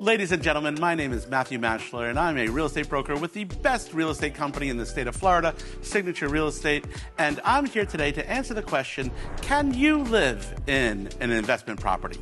Ladies and gentlemen, my name is Matthew Maschler, and I'm a real estate broker with the best real estate company in the state of Florida, Signature Real Estate. And I'm here today to answer the question, can you live in an investment property?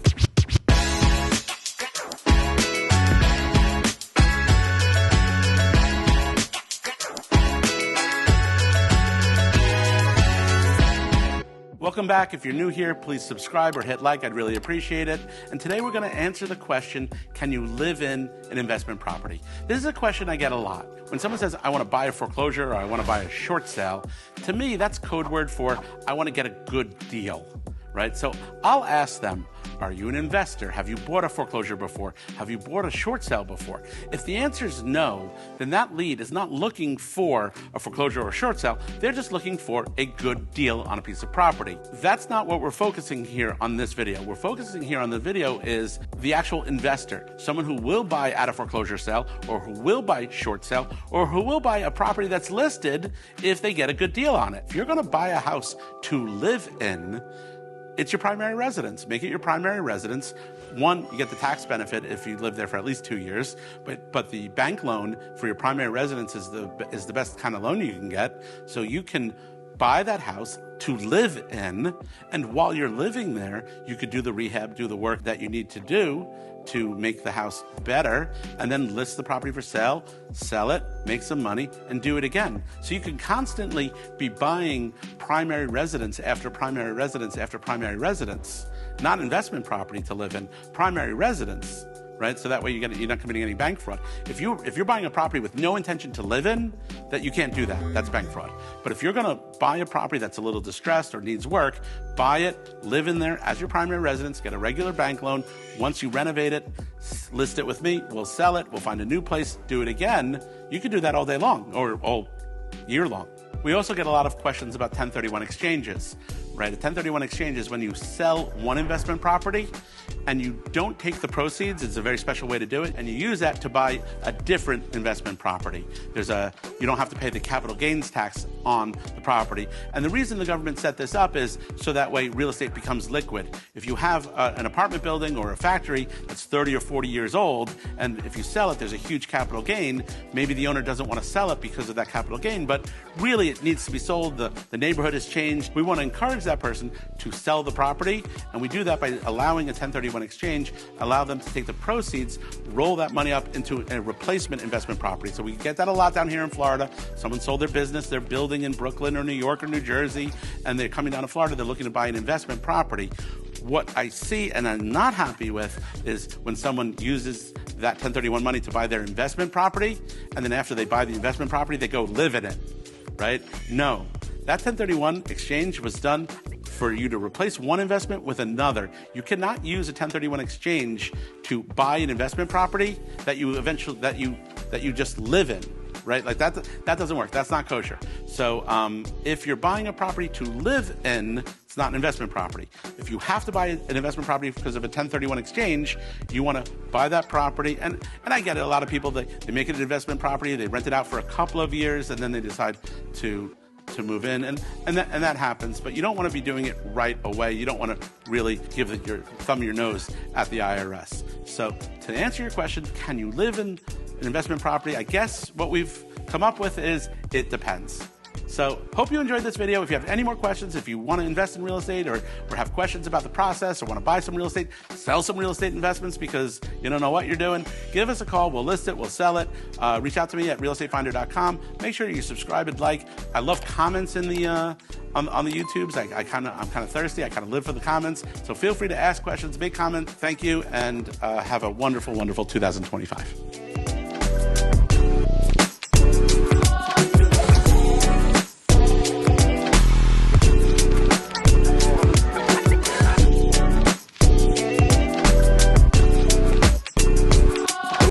Welcome back. If you're new here, please subscribe or hit like. I'd really appreciate it. And today we're going to answer the question, can you live in an investment property? This is a question I get a lot. When someone says, I want to buy a foreclosure or I want to buy a short sale, to me, that's code word for I want to get a good deal, right? So I'll ask them, are you an investor? Have you bought a foreclosure before? Have you bought a short sale before? If the answer is no, then that lead is not looking for a foreclosure or a short sale. They're just looking for a good deal on a piece of property. That's not what we're focusing here on this video. We're focusing here on the video is the actual investor, someone who will buy at a foreclosure sale or who will buy short sale or who will buy a property that's listed if they get a good deal on it. If you're going to buy a house to live in, it's your primary residence. Make it your primary residence. One, you get the tax benefit if you live there for at least 2 years, but the bank loan for your primary residence is the best kind of loan you can get. So you can buy that house to live in, and while you're living there, you could do the rehab, do the work that you need to do to make the house better, and then list the property for sale, sell it, make some money, and do it again. So you can constantly be buying primary residence after primary residence after primary residence, not investment property to live in, primary residence, right? So that way you're not committing any bank fraud. If you're buying a property with no intention to live in, that you can't do that. That's bank fraud. But if you're going to buy a property that's a little distressed or needs work, buy it, live in there as your primary residence, get a regular bank loan. Once you renovate it, list it with me, we'll sell it, we'll find a new place, do it again. You can do that all day long or all year long. We also get a lot of questions about 1031 exchanges, right? A 1031 exchange is when you sell one investment property and you don't take the proceeds. It's a very special way to do it. And you use that to buy a different investment property. You don't have to pay the capital gains tax on the property. And the reason the government set this up is so that way real estate becomes liquid. If you have an apartment building or a factory that's 30 or 40 years old, and if you sell it, there's a huge capital gain. Maybe the owner doesn't want to sell it because of that capital gain, but really it needs to be sold. The neighborhood has changed. We want to encourage that person to sell the property, and we do that by allowing a 1031 exchange, allow them to take the proceeds, roll that money up into a replacement investment property. So we get that a lot down here in Florida. Someone sold their business, they're building in Brooklyn or New York or New Jersey, and they're coming down to Florida, they're looking to buy an investment property. What I see and I'm not happy with is when someone uses that 1031 money to buy their investment property, and then after they buy the investment property, they go live in it, right? No. That 1031 exchange was done for you to replace one investment with another. You cannot use a 1031 exchange to buy an investment property that you just live in, right? Like that doesn't work. That's not kosher. So if you're buying a property to live in, it's not an investment property. If you have to buy an investment property because of a 1031 exchange, you want to buy that property. And I get it. A lot of people, they make it an investment property, they rent it out for a couple of years, and then they decide to move in, and that happens, but you don't want to be doing it right away. You don't want to really give your thumb your nose at the IRS. So to answer your question, can you live in an investment property? I guess what we've come up with is it depends. So hope you enjoyed this video. If you have any more questions, if you want to invest in real estate or have questions about the process or want to buy some real estate, sell some real estate investments because you don't know what you're doing, give us a call. We'll list it. We'll sell it. Reach out to me at realestatefinder.com. Make sure you subscribe and like. I love comments in the on the YouTubes. I'm kind of thirsty. I kind of live for the comments. So feel free to ask questions, make comments. Thank you, and have a wonderful, wonderful 2025.